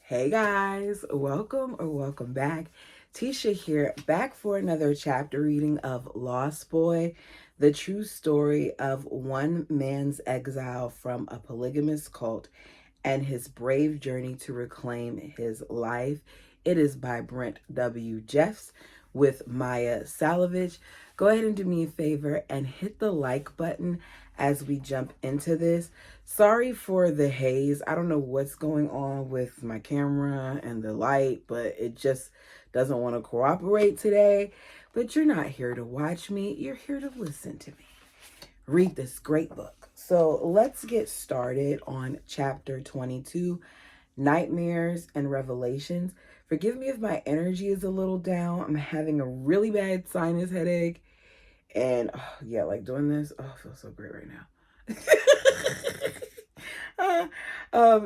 Hey guys, welcome or welcome back. Tisha here, back for another chapter reading of Lost Boy, the true story of one man's exile from a polygamous cult and his brave journey to reclaim his life. It is by Brent W. Jeffs with Maya Salovich. Go ahead and do me a favor and hit the like button as we jump into this. Sorry for the haze. I don't know what's going on with my camera and the light, but it just doesn't want to cooperate today. But you're not here to watch me, you're here to listen to me read this great book. So let's get started on chapter 22, Nightmares and Revelations. Forgive me if my energy is a little down. I'm having a really bad sinus headache. And yeah, like doing this, it feels so great right now.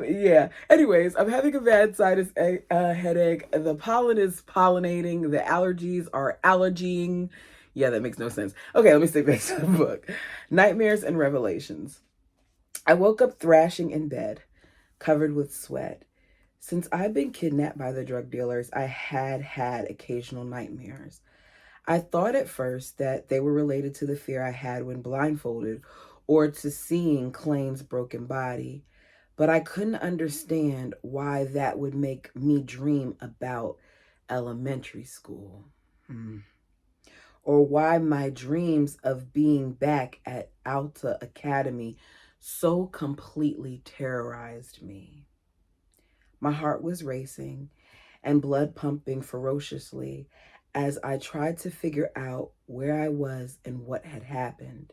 Yeah. Anyways, I'm having a bad sinus headache. The pollen is pollinating. The allergies are allergying. Yeah, that makes no sense. Okay, let me stay back to the book. Nightmares and Revelations. I woke up thrashing in bed, covered with sweat. Since I'd been kidnapped by the drug dealers, I had occasional nightmares. I thought at first that they were related to the fear I had when blindfolded or to seeing Clayne's broken body, but I couldn't understand why that would make me dream about elementary school. Or why my dreams of being back at Alta Academy so completely terrorized me. My heart was racing and blood pumping ferociously as I tried to figure out where I was and what had happened.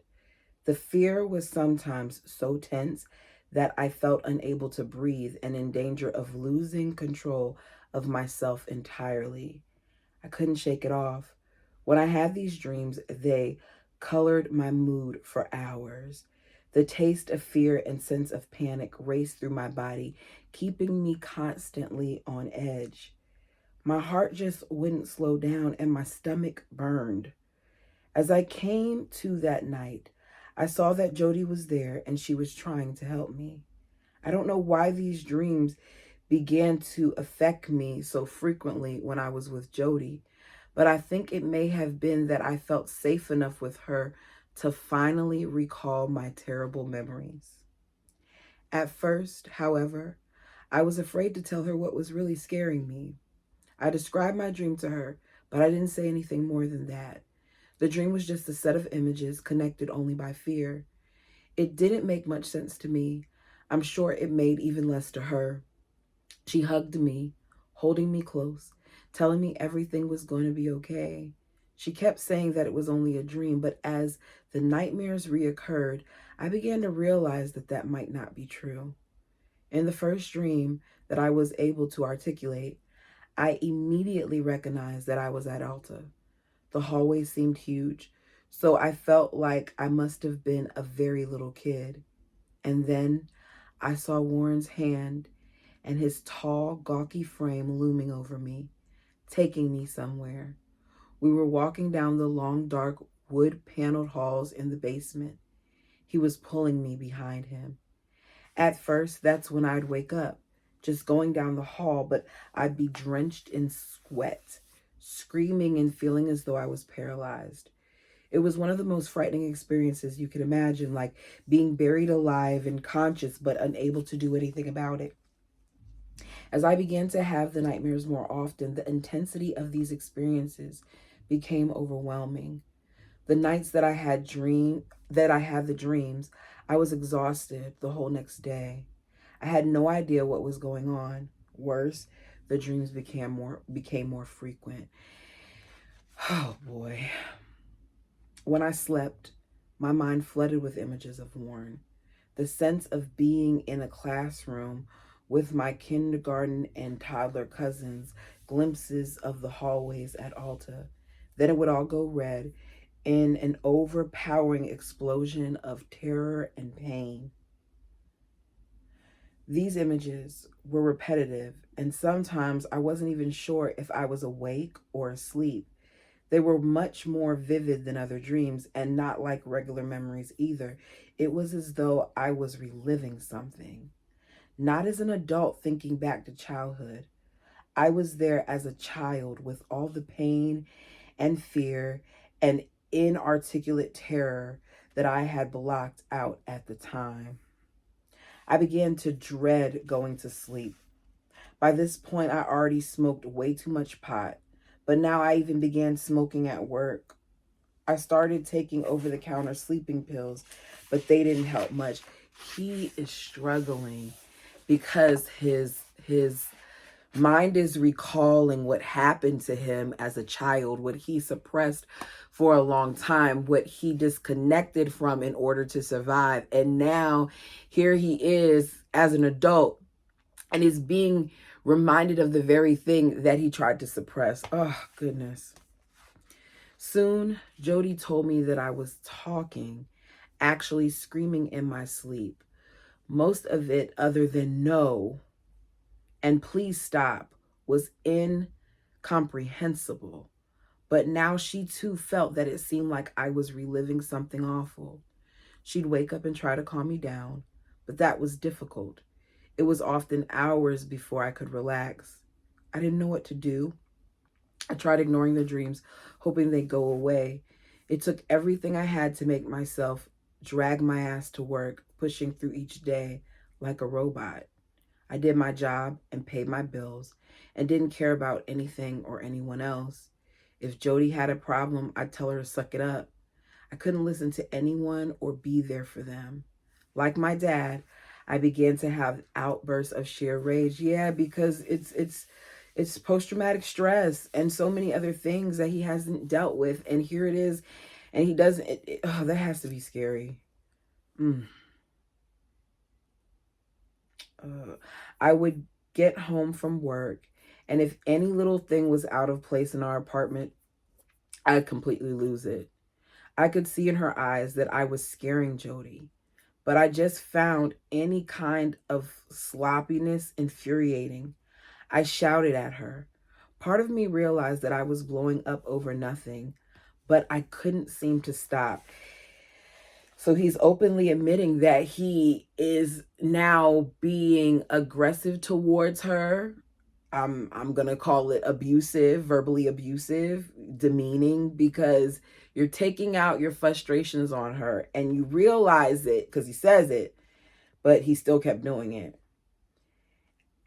The fear was sometimes so tense that I felt unable to breathe and in danger of losing control of myself entirely. I couldn't shake it off. When I had these dreams, they colored my mood for hours. The taste of fear and sense of panic raced through my body, keeping me constantly on edge. My heart just wouldn't slow down and my stomach burned. As I came to that night, I saw that Jody was there and she was trying to help me. I don't know why these dreams began to affect me so frequently when I was with Jody, but I think it may have been that I felt safe enough with her to finally recall my terrible memories. At first, however, I was afraid to tell her what was really scaring me. I described my dream to her, but I didn't say anything more than that. The dream was just a set of images connected only by fear. It didn't make much sense to me. I'm sure it made even less to her. She hugged me, holding me close, telling me everything was going to be okay. She kept saying that it was only a dream, but as the nightmares reoccurred, I began to realize that that might not be true. In the first dream that I was able to articulate, I immediately recognized that I was at Alta. The hallway seemed huge, so I felt like I must have been a very little kid. And then I saw Warren's hand and his tall, gawky frame looming over me, taking me somewhere. We were walking down the long, dark, wood-paneled halls in the basement. He was pulling me behind him. At first, that's when I'd wake up, just going down the hall, but I'd be drenched in sweat, screaming and feeling as though I was paralyzed. It was one of the most frightening experiences you could imagine, like being buried alive and conscious but unable to do anything about it. As I began to have the nightmares more often, the intensity of these experiences became overwhelming. The nights that I had the dreams, I was exhausted the whole next day. I had no idea what was going on. Worse, the dreams became more frequent. Oh boy. When I slept, my mind flooded with images of Warren. The sense of being in a classroom with my kindergarten and toddler cousins, glimpses of the hallways at Alta. Then it would all go red in an overpowering explosion of terror and pain. These images were repetitive, and sometimes I wasn't even sure if I was awake or asleep. They were much more vivid than other dreams and not like regular memories either. It was as though I was reliving something. not as an adult thinking back to childhood. I was there as a child with all the pain and fear and inarticulate terror that I had blocked out at the time. I began to dread going to sleep. By this point, I already smoked way too much pot, but now I even began smoking at work. I started taking over-the-counter sleeping pills, but they didn't help much. He is struggling because his mind is recalling what happened to him as a child, what he suppressed for a long time, what he disconnected from in order to survive. And now here he is as an adult and is being reminded of the very thing that he tried to suppress. Oh, goodness. Soon, Jody told me that I was talking, actually screaming in my sleep. Most of it, other than no and please stop, was incomprehensible. But now she too felt that it seemed like I was reliving something awful. She'd wake up and try to calm me down, but that was difficult. It was often hours before I could relax. I didn't know what to do. I tried ignoring the dreams, hoping they'd go away. It took everything I had to make myself drag my ass to work, pushing through each day like a robot. I did my job and paid my bills and didn't care about anything or anyone else. If Jody had a problem, I'd tell her to suck it up. I couldn't listen to anyone or be there for them. Like my dad, I began to have outbursts of sheer rage. Yeah, because it's post-traumatic stress and so many other things that he hasn't dealt with. And here it is, and he doesn't. Oh, that has to be scary. I would get home from work, and if any little thing was out of place in our apartment, I'd completely lose it. I could see in her eyes that I was scaring Jody, but I just found any kind of sloppiness infuriating. I shouted at her. Part of me realized that I was blowing up over nothing, but I couldn't seem to stop. So he's openly admitting that he is now being aggressive towards her. I'm going to call it abusive, verbally abusive, demeaning, because you're taking out your frustrations on her and you realize it because he says it, but he still kept doing it.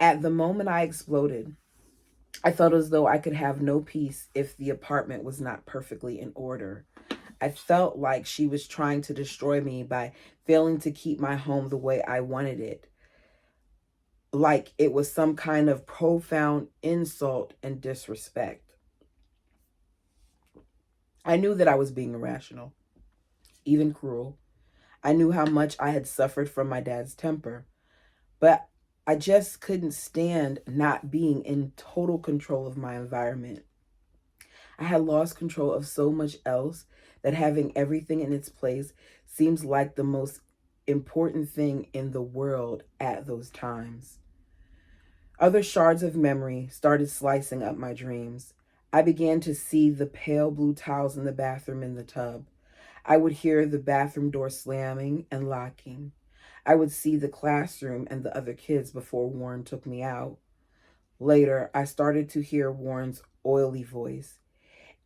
At the moment I exploded, I felt as though I could have no peace if the apartment was not perfectly in order. I felt like she was trying to destroy me by failing to keep my home the way I wanted it. Like it was some kind of profound insult and disrespect. I knew that I was being irrational, even cruel. I knew how much I had suffered from my dad's temper, but I just couldn't stand not being in total control of my environment. I had lost control of so much else that having everything in its place seems like the most important thing in the world at those times. Other shards of memory started slicing up my dreams. I began to see the pale blue tiles in the bathroom in the tub. I would hear the bathroom door slamming and locking. I would see the classroom and the other kids before Warren took me out. Later, I started to hear Warren's oily voice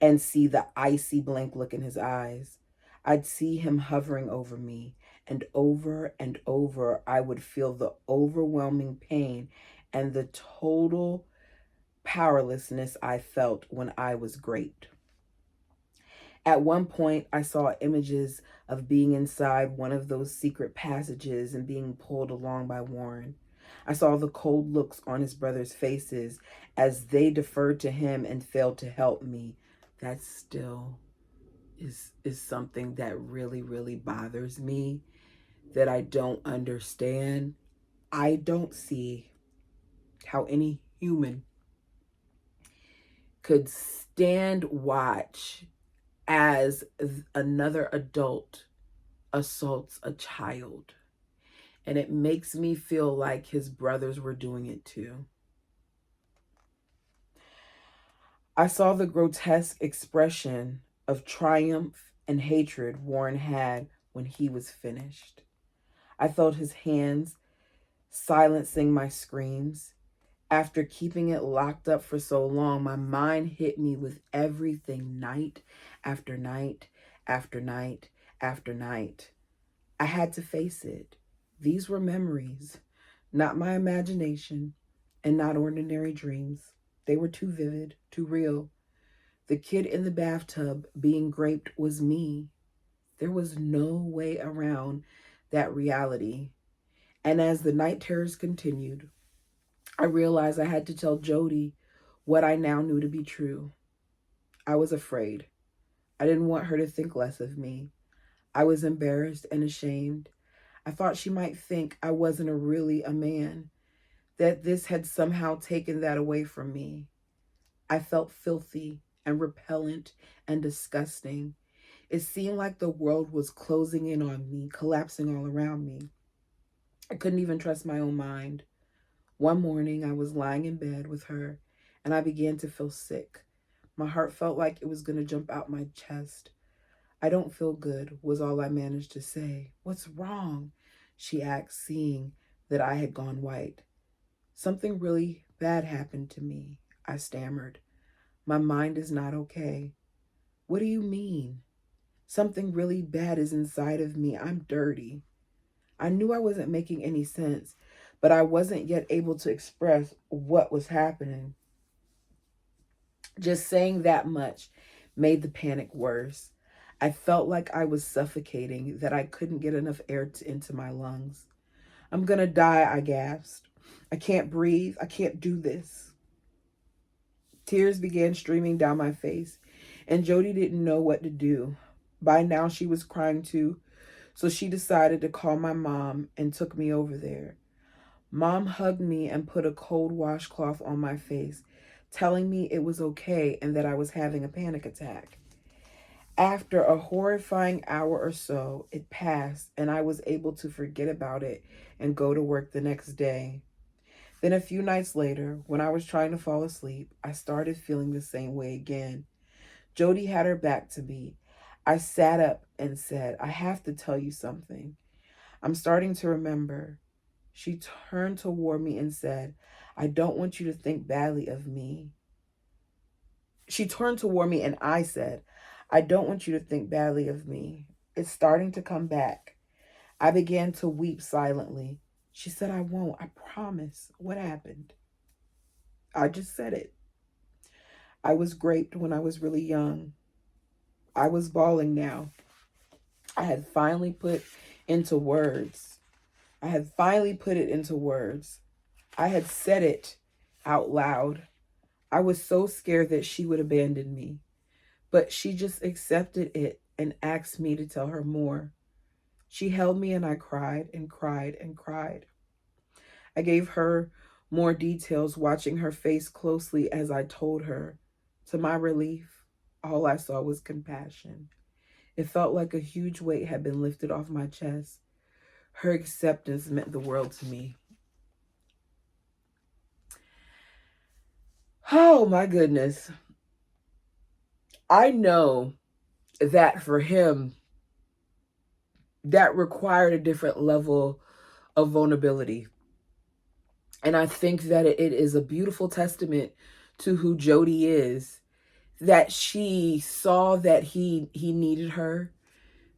and see the icy blank look in his eyes. I'd see him hovering over me, and over I would feel the overwhelming pain and the total powerlessness I felt when I was great. At one point, I saw images of being inside one of those secret passages and being pulled along by Warren. I saw the cold looks on his brothers' faces as they deferred to him and failed to help me. That still is something that really bothers me, that I don't understand. I don't see how any human could stand watch as another adult assaults a child. And it makes me feel like his brothers were doing it too. I saw the grotesque expression of triumph and hatred Warren had when he was finished. I felt his hands silencing my screams. After keeping it locked up for so long, my mind hit me with everything night after night after night after night. I had to face it. These were memories, not my imagination, and not ordinary dreams. They were too vivid, too real. The kid in the bathtub being raped was me. There was no way around that reality. And as the night terrors continued, I realized I had to tell Jody what I now knew to be true. I was afraid. I didn't want her to think less of me. I was embarrassed and ashamed. I thought she might think I wasn't really a man, that this had somehow taken that away from me. I felt filthy and repellent and disgusting. It seemed like the world was closing in on me, collapsing all around me. I couldn't even trust my own mind. One morning, I was lying in bed with her, and I began to feel sick. My heart felt like it was going to jump out my chest. "I don't feel good," was all I managed to say. "What's wrong?" she asked, seeing that I had gone white. "Something really bad happened to me," I stammered. "My mind is not okay." "What do you mean?" "Something really bad is inside of me. I'm dirty." I knew I wasn't making any sense, but I wasn't yet able to express what was happening. Just saying that much made the panic worse. I felt like I was suffocating, that I couldn't get enough air into my lungs. "I'm gonna die," I gasped. "I can't breathe. I can't do this." Tears began streaming down my face, and Jody didn't know what to do. By now, she was crying too, so she decided to call my mom and took me over there. Mom hugged me and put a cold washcloth on my face, telling me it was okay and that I was having a panic attack. After a horrifying hour or so, it passed and I was able to forget about it and go to work the next day. Then a few nights later, when I was trying to fall asleep, I started feeling the same way again. Jody had her back to me. I sat up and said, "I have to tell you something. I'm starting to remember." She turned toward me and said, "I don't want you to think badly of me." She turned toward me and I said, "I don't want you to think badly of me. It's starting to come back." I began to weep silently. She said, "I won't. I promise." "What happened?" I just said it. "I was raped when I was really young." I was bawling now. I had finally put into words. I had finally put it into words. I had said it out loud. I was so scared that she would abandon me, but she just accepted it and asked me to tell her more. She held me and I cried and cried and cried. I gave her more details, watching her face closely as I told her. To my relief, all I saw was compassion. It felt like a huge weight had been lifted off my chest. Her acceptance meant the world to me. Oh my goodness. I know that for him, that required a different level of vulnerability. And I think that it is a beautiful testament to who Jody is, that she saw that he needed her,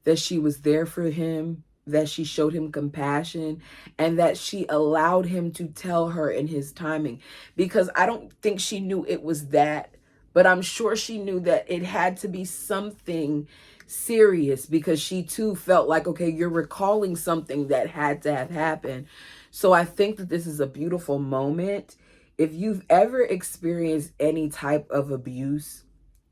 that she was there for him, that she showed him compassion, and that she allowed him to tell her in his timing. Because I don't think she knew it was that, but I'm sure she knew that it had to be something serious, because she too felt like, okay, you're recalling something that had to have happened. So I think that this is a beautiful moment. If you've ever experienced any type of abuse,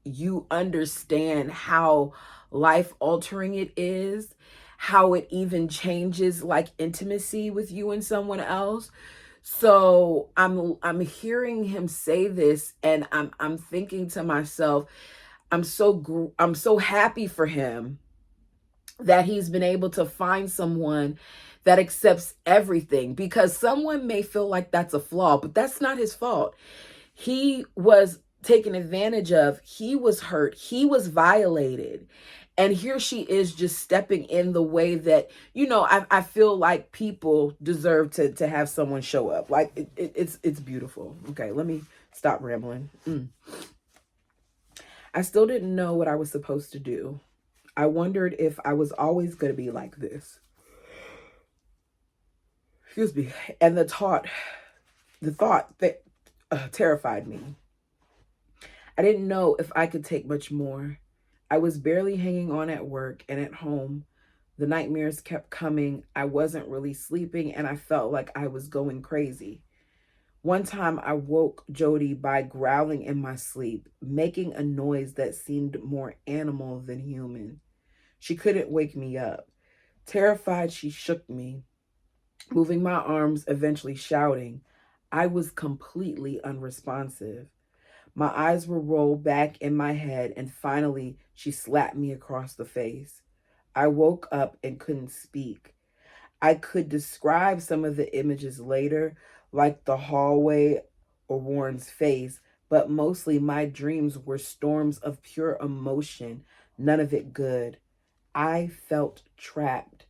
you understand how life altering it is, how it even changes like intimacy with you and someone else. So I'm hearing him say this, and I'm thinking to myself, I'm so happy for him that he's been able to find someone that accepts everything, because someone may feel like that's a flaw, but that's not his fault. He was taken advantage of. He was hurt. He was violated. And here she is just stepping in the way that, I feel like people deserve to have someone show up. Like it's beautiful. Okay, let me stop rambling. I still didn't know what I was supposed to do. I wondered if I was always going to be like this. Excuse me. And the thought that terrified me. I didn't know if I could take much more. I was barely hanging on at work and at home. The nightmares kept coming. I wasn't really sleeping and I felt like I was going crazy. One time I woke Jody by growling in my sleep, making a noise that seemed more animal than human. She couldn't wake me up. Terrified, she shook me, moving my arms, eventually shouting. I was completely unresponsive. My eyes were rolled back in my head, and finally she slapped me across the face. I woke up and couldn't speak. I could describe some of the images later, like the hallway or Warren's face, but mostly my dreams were storms of pure emotion, none of it good. I felt trapped.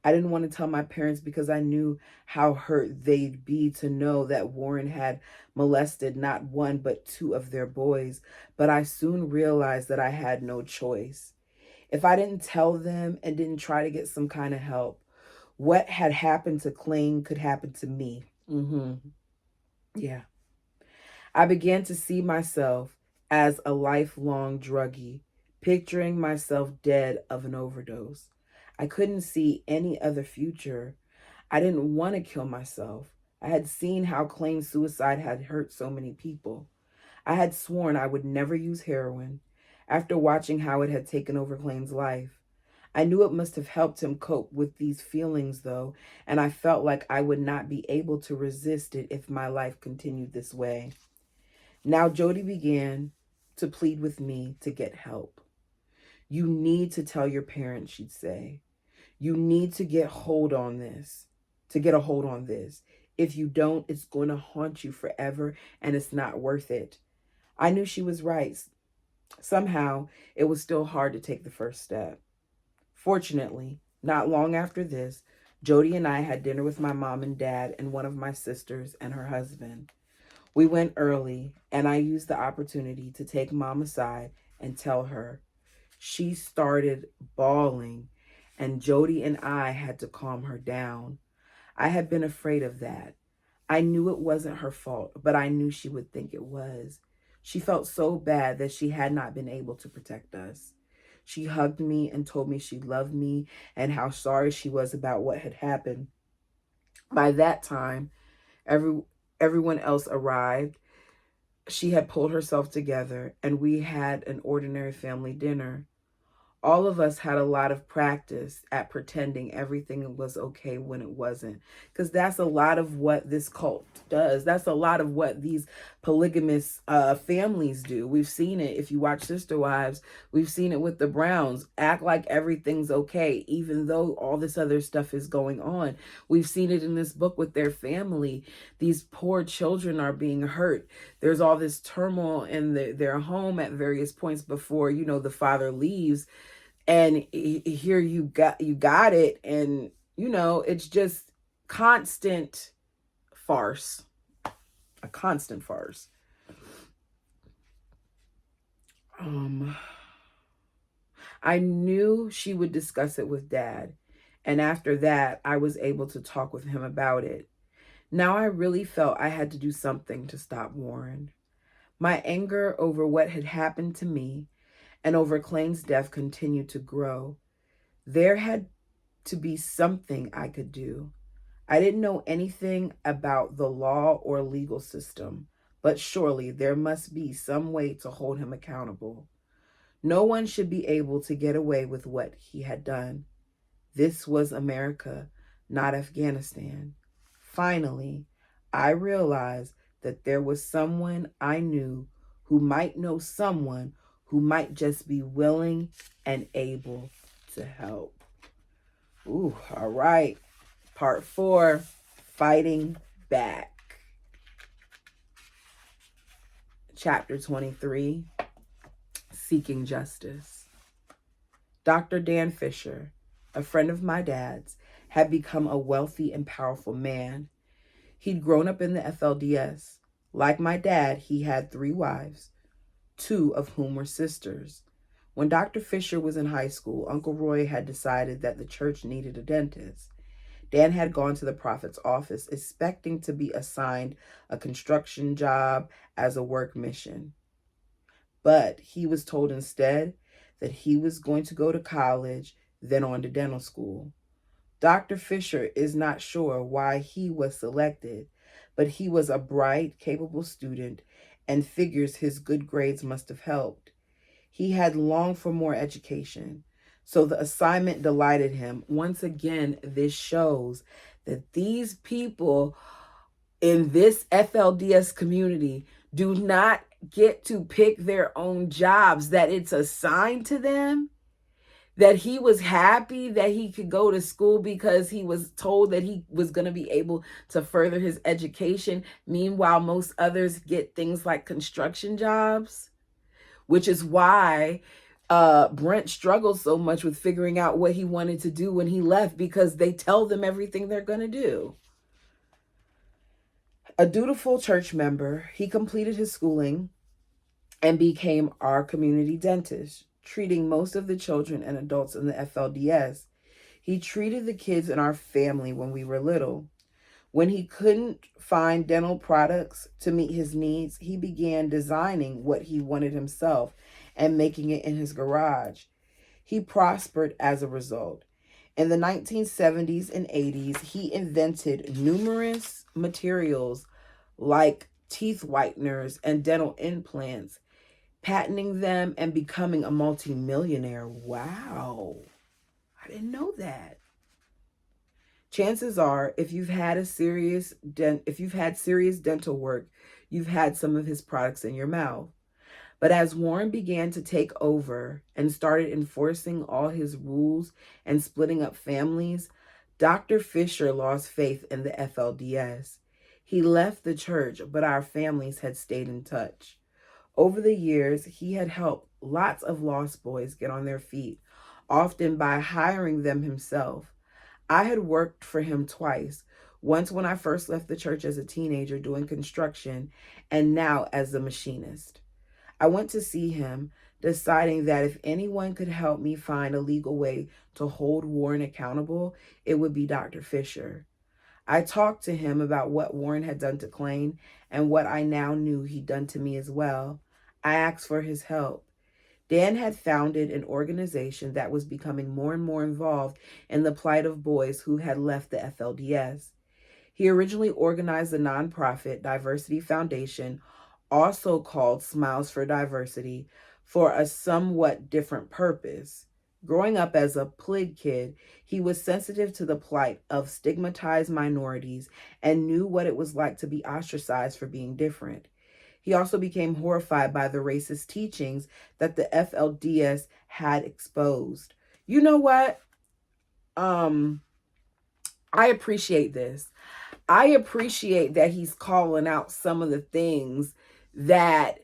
I didn't want to tell my parents because I knew how hurt they'd be to know that Warren had molested not one but two of their boys, but I soon realized that I had no choice. If I didn't tell them and didn't try to get some kind of help, what had happened to Clayne could happen to me. Yeah. I began to see myself as a lifelong druggie, picturing myself dead of an overdose. I couldn't see any other future. I didn't want to kill myself. I had seen how Clayne's suicide had hurt so many people. I had sworn I would never use heroin after watching how it had taken over Clayne's life. I knew it must have helped him cope with these feelings, though, and I felt like I would not be able to resist it if my life continued this way. Now Jody began to plead with me to get help. You need to tell your parents, she'd say. You need to get a hold on this. If you don't, it's going to haunt you forever and it's not worth it. I knew she was right. Somehow, it was still hard to take the first step. Fortunately, not long after this, Jody and I had dinner with my mom and dad and one of my sisters and her husband. We went early, and I used the opportunity to take Mom aside and tell her. She started bawling, and Jody and I had to calm her down. I had been afraid of that. I knew it wasn't her fault, but I knew she would think it was. She felt so bad that she had not been able to protect us. She hugged me and told me she loved me and how sorry she was about what had happened. By that time, everyone else arrived. She had pulled herself together, and we had an ordinary family dinner. All of us had a lot of practice at pretending everything was okay when it wasn't. Because that's a lot of what this cult does. That's a lot of what these polygamous families do. We've seen it. If you watch Sister Wives, we've seen it with the Browns. Act like everything's okay, even though all this other stuff is going on. We've seen it in this book with their family. These poor children are being hurt. There's all this turmoil in their home at various points before, the father leaves. And here you got it, and it's just constant farce, a constant farce. I knew she would discuss it with Dad, and after that, I was able to talk with him about it. Now I really felt I had to do something to stop Warren. My anger over what had happened to me and over Clayne's death continued to grow. There had to be something I could do. I didn't know anything about the law or legal system, but surely there must be some way to hold him accountable. No one should be able to get away with what he had done. This was America, not Afghanistan. Finally, I realized that there was someone I knew who might know someone who might just be willing and able to help. Ooh, all right. Part 4, Fighting Back. Chapter 23, Seeking Justice. Dr. Dan Fisher, a friend of my dad's, had become a wealthy and powerful man. He'd grown up in the FLDS. Like my dad, he had 3 wives, 2 of whom were sisters. When Dr. Fisher was in high school, Uncle Roy had decided that the church needed a dentist. Dan had gone to the prophet's office expecting to be assigned a construction job as a work mission. But he was told instead that he was going to go to college, then on to dental school. Dr. Fisher is not sure why he was selected, but he was a bright, capable student and figures his good grades must have helped. He had longed for more education, so the assignment delighted him. Once again, this shows that these people in this FLDS community do not get to pick their own jobs, that it's assigned to them. That he was happy that he could go to school because he was told that he was going to be able to further his education. Meanwhile, most others get things like construction jobs, which is why Brent struggled so much with figuring out what he wanted to do when he left, because they tell them everything they're going to do. A dutiful church member, he completed his schooling and became our community dentist, treating most of the children and adults in the FLDS. He treated the kids in our family when we were little. When he couldn't find dental products to meet his needs, he began designing what he wanted himself and making it in his garage. He prospered as a result. In the 1970s and 80s, he invented numerous materials like teeth whiteners and dental implants, patenting them and becoming a multimillionaire. Wow, I didn't know that. Chances are, if you've had serious dental work, you've had some of his products in your mouth. But as Warren began to take over and started enforcing all his rules and splitting up families, Dr. Fisher lost faith in the FLDS. He left the church, but our families had stayed in touch. Over the years, he had helped lots of lost boys get on their feet, often by hiring them himself. I had worked for him twice, once when I first left the church as a teenager doing construction, and now as a machinist. I went to see him, deciding that if anyone could help me find a legal way to hold Warren accountable, it would be Dr. Fisher. I talked to him about what Warren had done to Clayne and what I now knew he'd done to me as well. I asked for his help. Dan had founded an organization that was becoming more and more involved in the plight of boys who had left the FLDS. He originally organized the nonprofit Diversity Foundation, also called Smiles for Diversity, for a somewhat different purpose. Growing up as a PLIG kid, he was sensitive to the plight of stigmatized minorities and knew what it was like to be ostracized for being different. He also became horrified by the racist teachings that the FLDS had exposed. You know what? I appreciate this. I appreciate that he's calling out some of the things that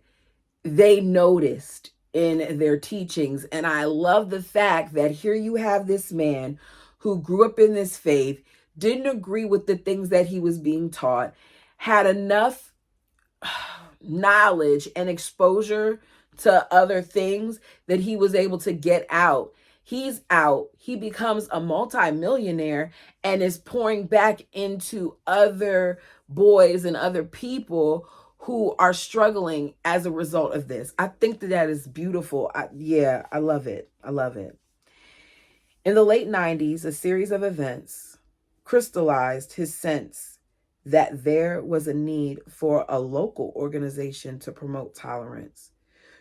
they noticed in their teachings. And I love the fact that here you have this man who grew up in this faith, didn't agree with the things that he was being taught, had enough knowledge and exposure to other things that he was able to get out. He's out. He becomes a multimillionaire and is pouring back into other boys and other people who are struggling as a result of this. I think that is beautiful. I love it. I love it. In the late 90s, a series of events crystallized his sense that there was a need for a local organization to promote tolerance.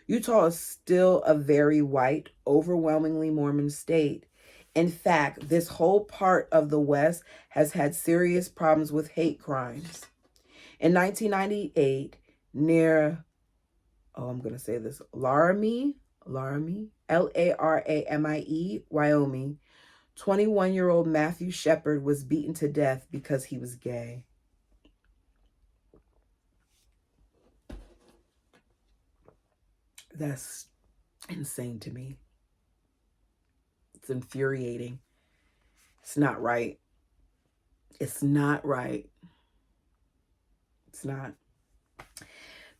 Utah is still a very white, overwhelmingly Mormon state. In fact, this whole part of the West has had serious problems with hate crimes. In 1998, near, Laramie, Laramie, Wyoming, 21-year-old Matthew Shepard was beaten to death because he was gay. That's insane to me. It's infuriating. It's not right. It's not right. It's not.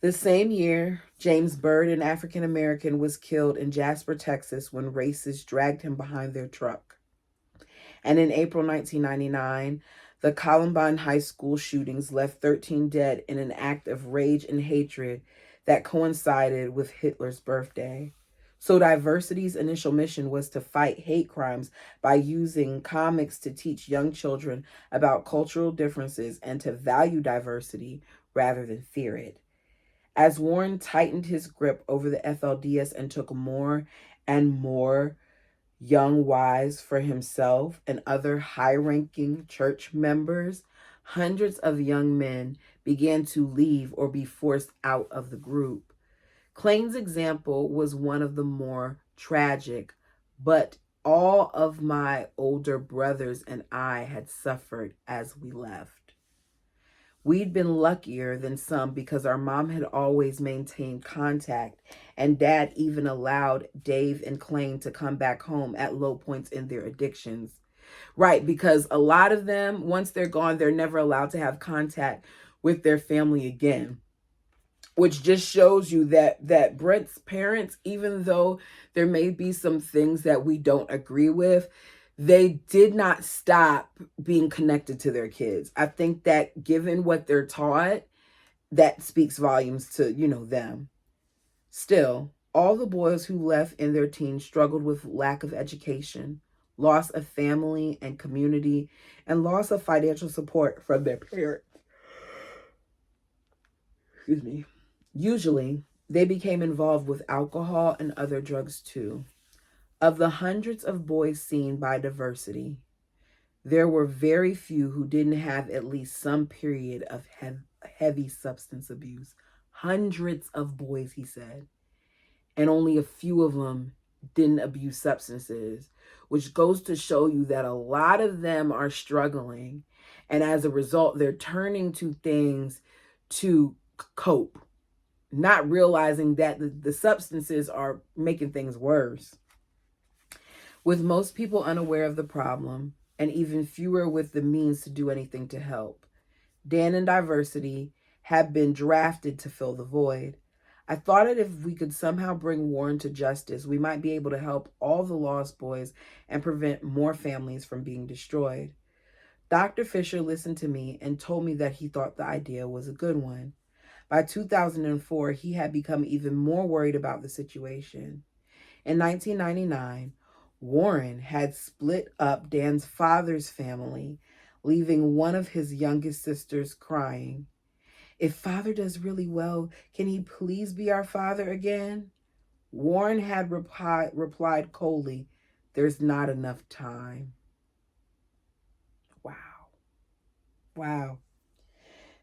The same year, James Byrd, an African American, was killed in Jasper, Texas, when racists dragged him behind their truck. And in April 1999, the Columbine High School shootings left 13 dead in an act of rage and hatred that coincided with Hitler's birthday. So Diversity's initial mission was to fight hate crimes by using comics to teach young children about cultural differences and to value diversity rather than fear it. As Warren tightened his grip over the FLDS and took more and more young wives for himself and other high-ranking church members, hundreds of young men began to leave or be forced out of the group. Clayton's example was one of the more tragic, but all of my older brothers and I had suffered as we left. We'd been luckier than some because our mom had always maintained contact, and Dad even allowed Dave and Clayton to come back home at low points in their addictions. Right, because a lot of them, once they're gone, they're never allowed to have contact with their family again. Which just shows you that Brent's parents, even though there may be some things that we don't agree with, they did not stop being connected to their kids. I think that given what they're taught, that speaks volumes to, them. Still, all the boys who left in their teens struggled with lack of education, loss of family and community, and loss of financial support from their parents. Excuse me. Usually, they became involved with alcohol and other drugs too. Of the hundreds of boys seen by Diversity, there were very few who didn't have at least some period of heavy substance abuse. Hundreds of boys, he said. And only a few of them didn't abuse substances, which goes to show you that a lot of them are struggling. And as a result, they're turning to things to cope, not realizing that the substances are making things worse. With most people unaware of the problem, and even fewer with the means to do anything to help, Dan and Diversity have been drafted to fill the void. I thought that if we could somehow bring Warren to justice, we might be able to help all the lost boys and prevent more families from being destroyed. Dr. Fisher listened to me and told me that he thought the idea was a good one. By 2004, he had become even more worried about the situation. In 1999, Warren had split up Dan's father's family, leaving one of his youngest sisters crying. If Father does really well, can he please be our father again? Warren had replied coldly, there's not enough time. Wow.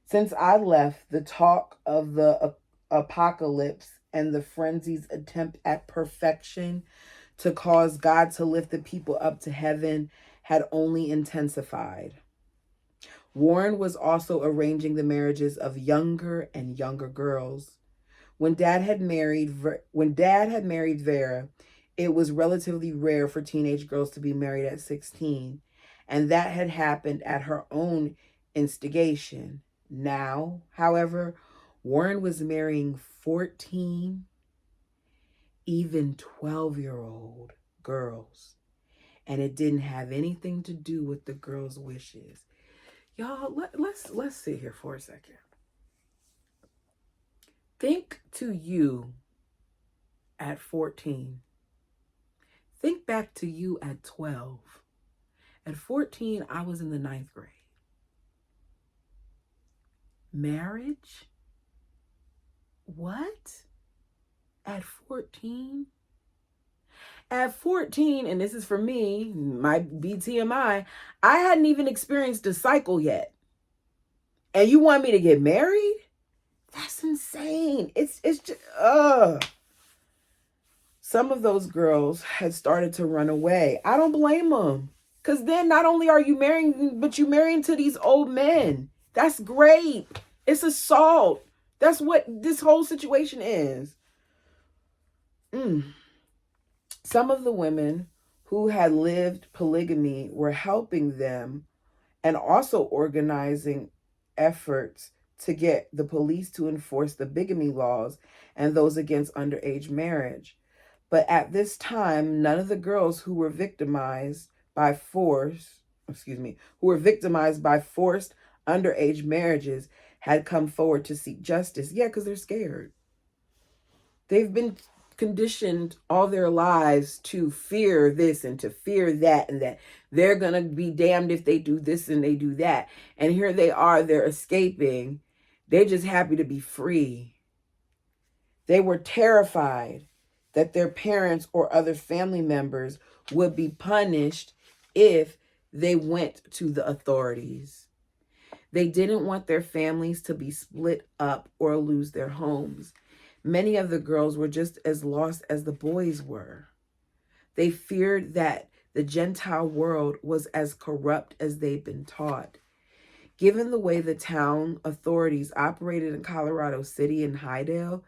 Since I left, the talk of the apocalypse and the frenzied attempt at perfection to cause God to lift the people up to heaven had only intensified. Warren was also arranging the marriages of younger and younger girls. When Dad had married Vera, it was relatively rare for teenage girls to be married at 16, and that had happened at her own instigation. Now, however, Warren was marrying 14, even 12-year-old girls, and it didn't have anything to do with the girls' wishes. Y'all, let's sit here for a second. Think to you at 14. Think back to you at 12. At 14, I was in the 9th grade. Marriage? What? At 14? At 14, and this is for me, my BTMI, I hadn't even experienced a cycle yet. And you want me to get married? That's insane. It's just, Some of those girls had started to run away. I don't blame them. Because then not only are you marrying, but you're marrying to these old men. That's great. It's assault. That's what this whole situation is. Some of the women who had lived polygamy were helping them and also organizing efforts to get the police to enforce the bigamy laws and those against underage marriage. But at this time, none of the girls who were victimized by victimized by forced underage marriages had come forward to seek justice. Yeah, because they're scared. They've been conditioned all their lives to fear this and to fear that, and that they're going to be damned if they do this and they do that. And here they are, they're escaping. They're just happy to be free. They were terrified that their parents or other family members would be punished if they went to the authorities. They didn't want their families to be split up or lose their homes. Many of the girls were just as lost as the boys were. They feared that the Gentile world was as corrupt as they'd been taught. Given the way the town authorities operated in Colorado City and Hydale,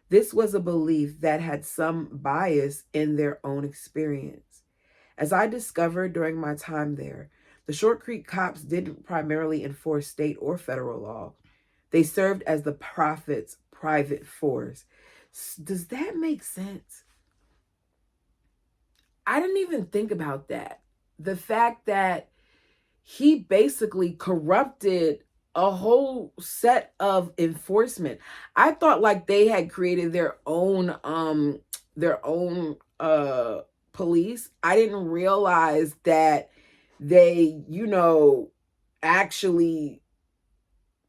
this was a belief that had some bias in their own experience. As I discovered during my time there, the Short Creek cops didn't primarily enforce state or federal law. They served as the prophet's private force. Does that make sense? I didn't even think about that. The fact that he basically corrupted a whole set of enforcement. I thought like they had created their own police. I didn't realize that they, actually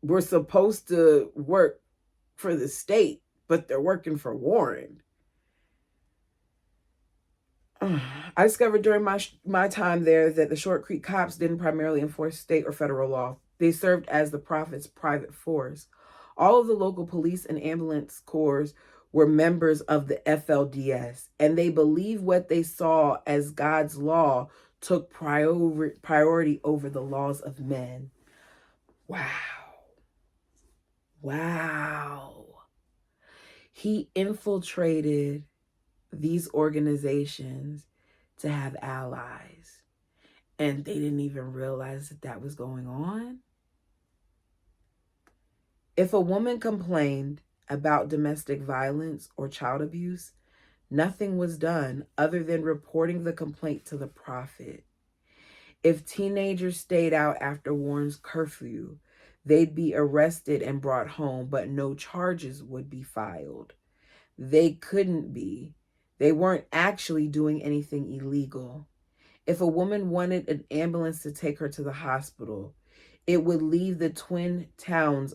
were supposed to work for the state, but they're working for Warren. I discovered during my time there that the Short Creek cops didn't primarily enforce state or federal law. They served as the prophet's private force. All of the local police and ambulance corps were members of the FLDS, and they believed what they saw as God's law took priority over the laws of men. Wow. He infiltrated these organizations to have allies, and they didn't even realize that was going on. If a woman complained about domestic violence or child abuse, nothing was done other than reporting the complaint to the prophet. If teenagers stayed out after Warren's curfew, they'd be arrested and brought home, but no charges would be filed. They couldn't be. They weren't actually doing anything illegal. If a woman wanted an ambulance to take her to the hospital, it wouldn't leave the Twin Towns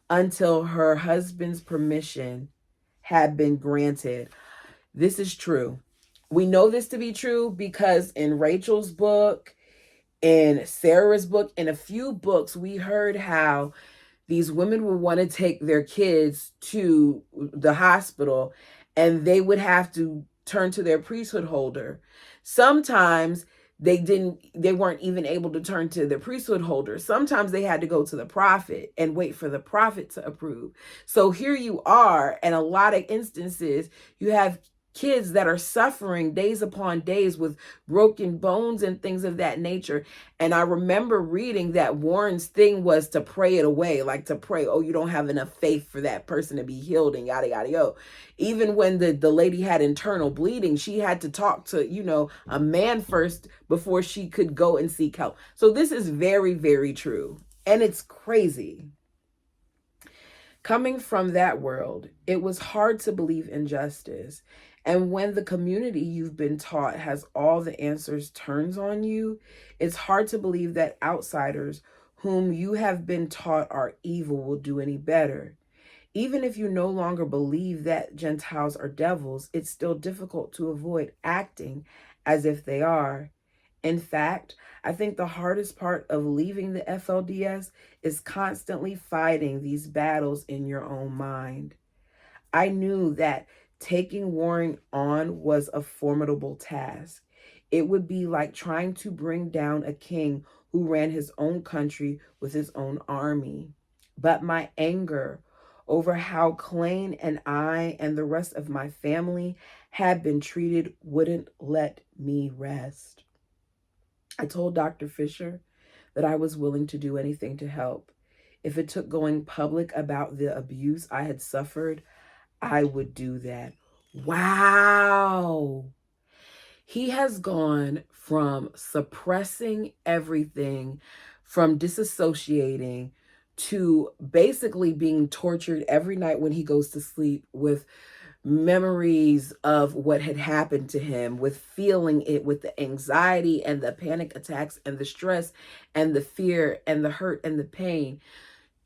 until her husband's permission had been granted. This is true. We know this to be true because in Rachel's book, in Sarah's book, in a few books, we heard how these women would want to take their kids to the hospital and they would have to turn to their priesthood holder. Sometimes they weren't even able to turn to the priesthood holder. Sometimes they had to go to the prophet and wait for the prophet to approve. So here you are, in a lot of instances, you have kids that are suffering days upon days with broken bones and things of that nature. And I remember reading that Warren's thing was to pray it away, like to pray, oh, you don't have enough faith for that person to be healed and yada, yada, yo. Even when the lady had internal bleeding, she had to talk to, a man first before she could go and seek help. So this is very, very true. And it's crazy. Coming from that world, it was hard to believe in justice. And when the community you've been taught has all the answers turns on you, it's hard to believe that outsiders whom you have been taught are evil will do any better. Even if you no longer believe that Gentiles are devils, it's still difficult to avoid acting as if they are. In fact, I think the hardest part of leaving the FLDS is constantly fighting these battles in your own mind. I knew that taking Warren on was a formidable task. It would be like trying to bring down a king who ran his own country with his own army. But my anger over how Klain and I and the rest of my family had been treated wouldn't let me rest. I told Dr. Fisher that I was willing to do anything to help. If it took going public about the abuse I had suffered, I would do that. Wow. He has gone from suppressing everything, from disassociating, to basically being tortured every night when he goes to sleep with memories of what had happened to him, with feeling it, with the anxiety and the panic attacks and the stress and the fear and the hurt and the pain,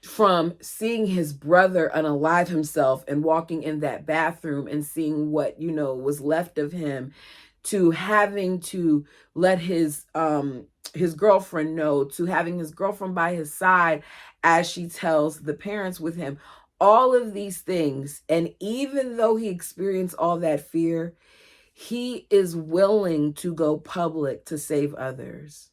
from seeing his brother unalive himself and walking in that bathroom and seeing what, was left of him, to having to let his girlfriend know, to having his girlfriend by his side as she tells the parents with him, all of these things. And even though he experienced all that fear, he is willing to go public to save others.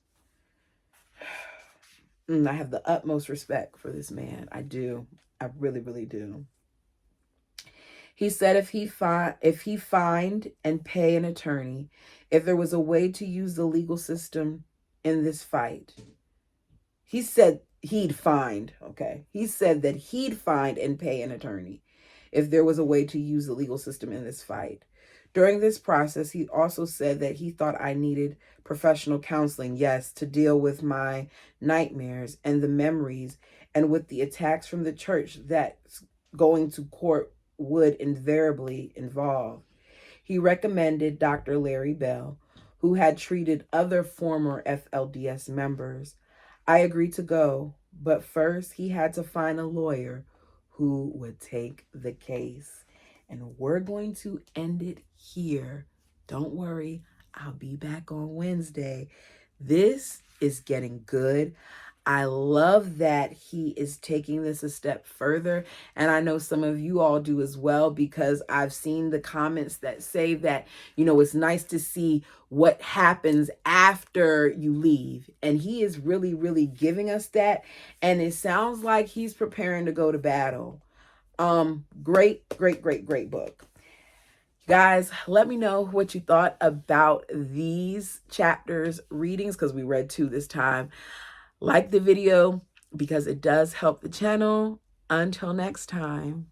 I have the utmost respect for this man. I do. I really, really do. He said if he fined and pay an attorney, if there was a way to use the legal system in this fight, he said he'd find, okay? He said that he'd find and pay an attorney if there was a way to use the legal system in this fight. During this process, he also said that he thought I needed professional counseling, yes, to deal with my nightmares and the memories and with the attacks from the church that going to court would invariably involve. He recommended Dr. Larry Bell, who had treated other former FLDS members. I agreed to go, but first he had to find a lawyer who would take the case. And we're going to end it here. Don't worry, I'll be back on Wednesday. This is getting good. I love that he is taking this a step further. And I know some of you all do as well, because I've seen the comments that say that, it's nice to see what happens after you leave. And he is really, really giving us that. And it sounds like he's preparing to go to battle. Great, great, great, great book. Guys, let me know what you thought about these chapters readings, because we read 2 this time. Like the video because it does help the channel. Until next time.